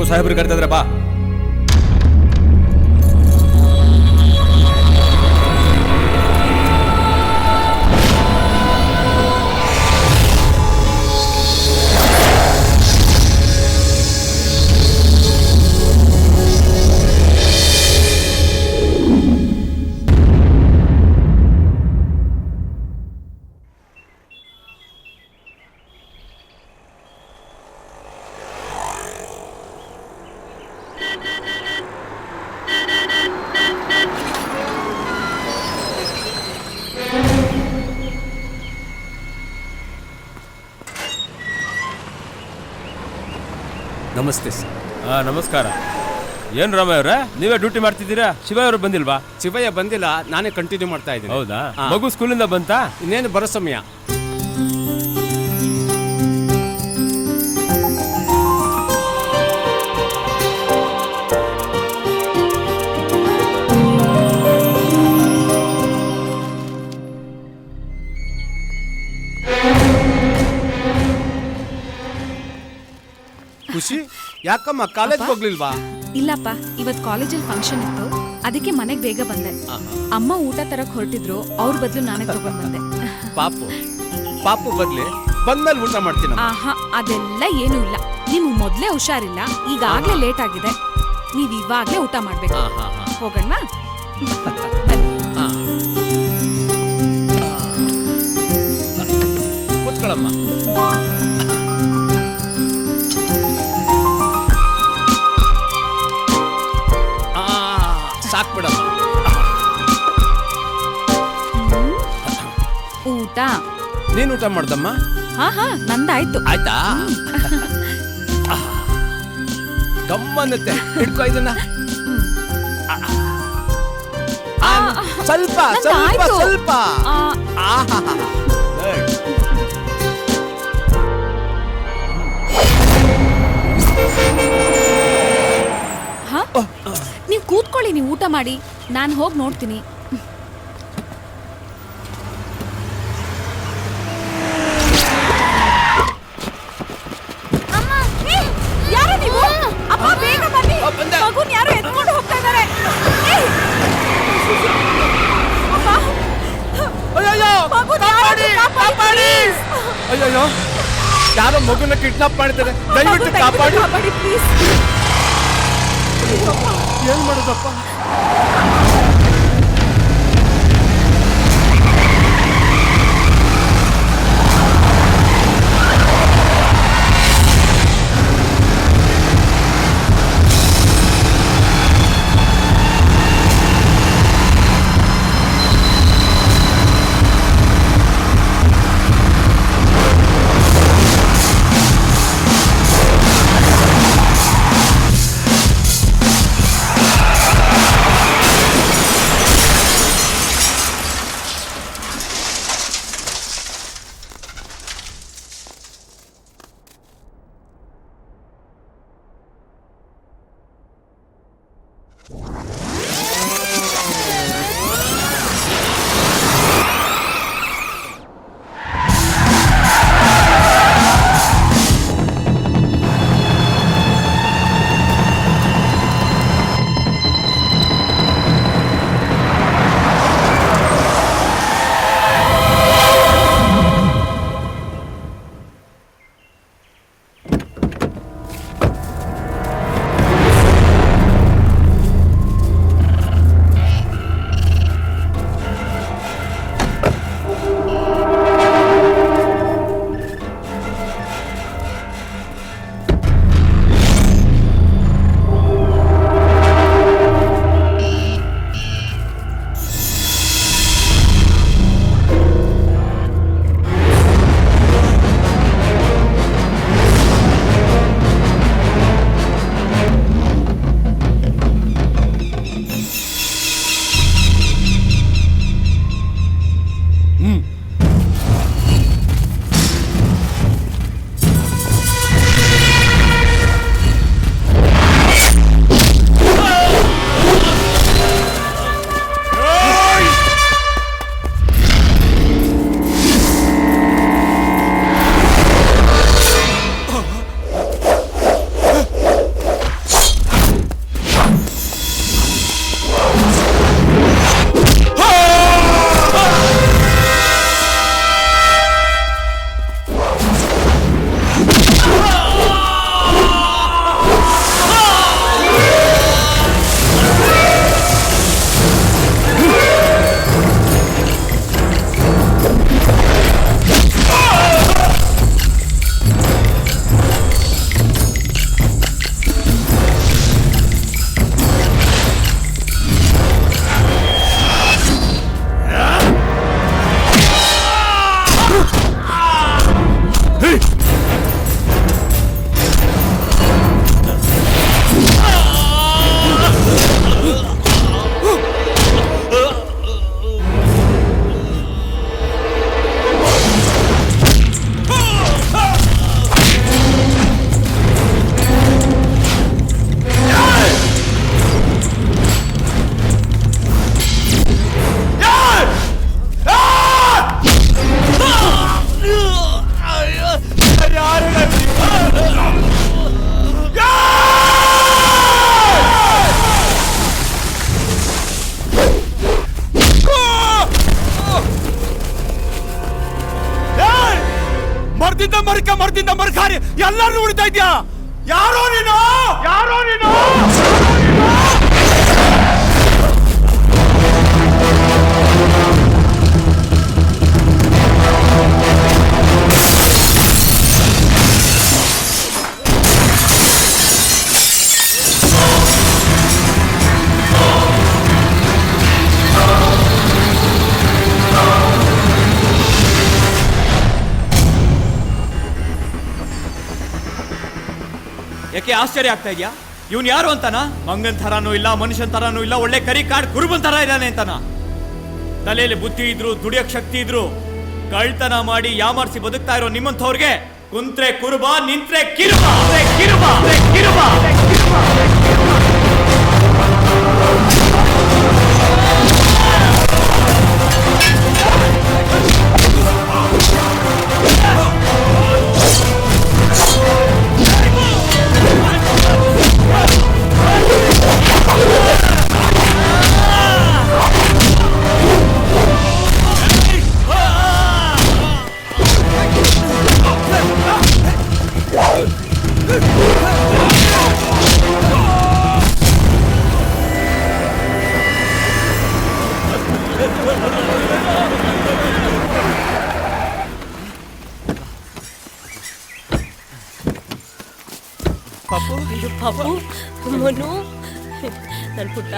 ಸಾಹೇಬ್ರು ಕರ್ತಿದ್ರೆ ಬಾ. ನಮಸ್ತೆ ಸರ್. ನಮಸ್ಕಾರ. ಏನು ರಾಮಯ್ಯ ಅವರೇ, ನೀವೇ ಡ್ಯೂಟಿ ಮಾಡ್ತಿದ್ದೀರಾ? ಶಿವಯ್ಯ ಅವರು ಬಂದಿಲ್ವಾ? ಶಿವಯ್ಯ ಬಂದಿಲ್ಲ, ನಾನೇ ಕಂಟಿನ್ಯೂ ಮಾಡ್ತಾ ಇದ್ದೀನಿ. ಹೌದಾ? ಮಗು ಸ್ಕೂಲಿಂದ ಬಂತಾ? ಇನ್ನೇನು ಬರೋ ಸಮಯ. ಖುಷಿ, ಯಾಕಮ್ಮ ಕಾಲೇಜ್ಗೆ ಹೋಗ್ಲಿಲ್ವಾ? ಇಲ್ಲಪ್ಪ, ಇವತ್ ಕಾಲೇಜಲ್ಲಿ ಫಂಕ್ಷನ್ ಇತ್ತು, ಅದಕ್ಕೆ ಮನೆಗೆ ಬೇಗ ಬಂದೆ. ಅಮ್ಮ ಊಟ ತರಕ್ ಹೊರಟಿದ್ರು, ಅವ್ರ ಬದಲು ನಾನೇ ತಗೊಂಡ್ ಬಂದೆ. ಪಾಪು ಬರ್ಲಿ, ಬಂದ್ಮೇಲೆ ಊಟ ಮಾಡ್ತೀನಿ. ಆಹಾ, ಅದೆಲ್ಲ ಏನೂ ಇಲ್ಲ. ನಿಮ್ಗೆ ಮೊದ್ಲೇ ಹುಷಾರಿಲ್ಲ, ಈಗಾಗ್ಲೇ ಲೇಟ್ ಆಗಿದೆ. ನೀವ್ ಇವಾಗ್ಲೇ ಊಟ ಮಾಡ್ಬೇಕು. ಹೋಗೋಣ. ಕೂತ್ಕೊಳ್ಳಮ್ಮ. ಸಾಕ್ಬಿಡಮ್ಮ. ಊಟ ನೀನ್ ಊಟ ಮಾಡ್ದಮ್ಮ? ಹಾ ನಂದಾಯ್ತು. ಆಯ್ತಾ? ಗಮ್ಮನ್ನತ್ತೆ. ಹಿಡ್ಕೊ ಇದನ್ನ. ಸ್ವಲ್ಪ ಸ್ವಲ್ಪ ಸ್ವಲ್ಪ. ನೀವ್ ಕೂತ್ಕೊಳ್ಳಿ, ನೀವು ಊಟ ಮಾಡಿ, ನಾನು ಹೋಗಿ ನೋಡ್ತೀನಿ. ಯಾರು ನೀವು? ಅಪ್ಪ ಬೇಗ ಬನ್ನಿ, ಮಗುನ್ ಯಾರೋ ಎತ್ಕೊಂಡು ಹೋಗ್ತಾ ಇದ್ದಾರೆ. ಅಯ್ಯೋ, ಯಾರೋ ಮಗುನ ಕಿಡ್ನಾಪ್ ಮಾಡಿದ್ದಾರೆ, ದಯವಿಟ್ಟು ಕಾಪಾಡಿ ಪ್ಲೀಸ್. ಏನ್ ಮಾಡೋದಪ್ಪ? ಮರಕ ಮರದಿಂದ ಮರಕಾರಿ ಎಲ್ಲರೂ ಉಳಿತಾ ಇದ್ಯಾ? ಯಾರೋ ನೀನು? ಯಾರೋ ನೀನು? ಯಾಕೆ ಆಶ್ಚರ್ಯ ಆಗ್ತಾ ಇದೆಯಾ? ಇವನ್ ಯಾರು ಅಂತಾನ? ಮಂಗನ್ ತರಾನು ಇಲ್ಲ, ಮನುಷ್ಯನ್ ತರಾನು ಇಲ್ಲ, ಒಳ್ಳೆ ಕರಿ ಕಾಡ್ ಕುರುಬನ್ ತರ ಇದ್ದಾನೆ ಅಂತಾನ. ತಲೆಯಲ್ಲಿ ಬುದ್ಧಿ ಇದ್ರು, ದುಡಿಯಕ್ ಶಕ್ತಿ ಇದ್ರು, ಕಳ್ತನ ಮಾಡಿ ಯಾಮಾರಿಸಿ ಬದುಕ್ತಾ ಇರೋ ನಿಮ್ಮಂಥವ್ರಿಗೆ ಕುಂತ್ರೆ ಕುರುಬ, ನಿಂತ್ರೆ ಕಿರುಬ, ಕಿರುಬ, ಕಿರುಬ. ಪಾಪು ಮನು ನನ್ ಪುಟ್ಟ.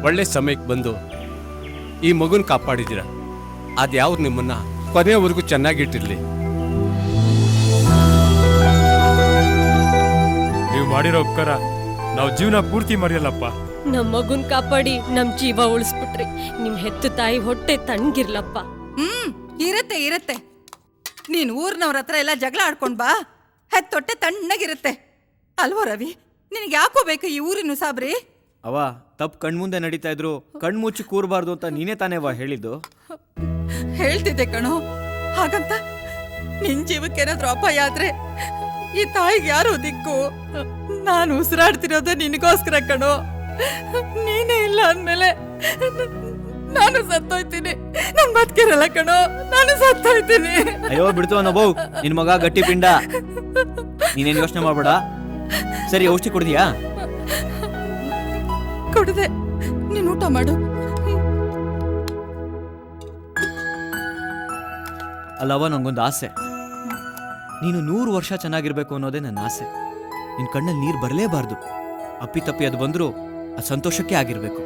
ಒಳ್ಳೆ ಸಮಯಕ್ಕೆ ಬಂದು ಈ ಮಗುನ್ ಕಾಪಾಡಿದ್ದೀರ. ಅದ್ಯಾವ್ರು ನಿಮ್ಮನ್ನ ಕೊನೆಯವರೆಗೂ ಚೆನ್ನಾಗಿಟ್ಟಿರ್ಲಿ. ನೀವು ಮಾಡಿರೋ ಉಪಕಾರ ನಾವು ಜೀವನ ಪೂರ್ತಿ ಮರೆಯಲ್ಲಪ್ಪ. ನಮ್ ಮಗುನ್ ಕಾಪಾಡಿ ನಮ್ ಜೀವ ಉಳಿಸ್ಬಿಟ್ರಿ. ನಿಮ್ ಹೆತ್ತು ತಾಯಿ ಹೊಟ್ಟೆ ತಣ್ಣಗಿರ್ಲಪ್ಪ. ಇರತ್ತೆ ಇರತ್ತೆ. ನೀನ್ ಊರ್ನವ್ರ ಹತ್ರ ಎಲ್ಲ ಜಗಳ ಆಡ್ಕೊಂಡ್ ಬಾ, ಹೆತ್ತೊಟ್ಟೆ ತಣ್ಣಗಿರುತ್ತೆ ಅಲ್ವೋ ರವಿ? ನಿನಗೆ ಯಾಕೋ ಬೇಕು ಈ ಊರಿನ ಸಾಬ್ರಿ? ಅವ ತಪ್ಪು ಕಣ್ಮುಂದೆ ನಡೀತಾ ಇದ್ರು ಕಣ್ಮುಚ್ಚಿ ಕೂರಬಾರ್ದು ಅಂತ ನೀನೇ ತಾನೇವಾ ಹೇಳಿದ್ದು? ಹೇಳ್ತಿದ್ದೆ ಕಣೋ. ಹಾಗಂತ ನಿನ್ ಜೀವಕ್ಕೇನಾದ್ರೂ ಅಪಾಯ ಆದ್ರೆ ಈ ತಾಯಿಗೆ ಯಾರು ದಿಕ್ಕು? ನಾನು ಉಸಿರಾಡ್ತಿರೋದೇ ನಿನಗೋಸ್ಕರ ಕಣೋ. ನೀನೇ ಇಲ್ಲ ಅಂದ್ಮೇಲೆ ನಾನು ಸತ್ತೋಯ್ತೀನಿ. ನನ್ ಬದುಕಿರಲ್ಲ ಕಣೋ, ನಾನು ಸತ್ತೋಯ್ತೀನಿ. ಅಯ್ಯೋ ಬಿಡ್ತು ಅನ್ನೋ ನಿನ್ ಮಗ ಗಟ್ಟಿ ಪಿಂಡ. ನೀನೇನು ಯೋಚನೆ ಮಾಡ್ಬೇಡ. ಸರಿ, ಔಷಧಿ ಕೊಡ್ತೀಯಾ? ಕೊಡದೆ ನೀನ್ ಊಟ ಮಾಡು. ಅಲ್ಲವ, ನಂಗೊಂದು ಆಸೆ. ನೀನು 100 ವರ್ಷ ಚೆನ್ನಾಗಿರ್ಬೇಕು ಅನ್ನೋದೇ ನನ್ನ ಆಸೆ. ನಿನ್ ಕಣ್ಣಲ್ಲಿ ನೀರು ಬರಲೇಬಾರ್ದು. ಅಪ್ಪಿ ತಪ್ಪಿ ಅದು ಬಂದ್ರು ಅದು ಸಂತೋಷಕ್ಕೆ ಆಗಿರ್ಬೇಕು.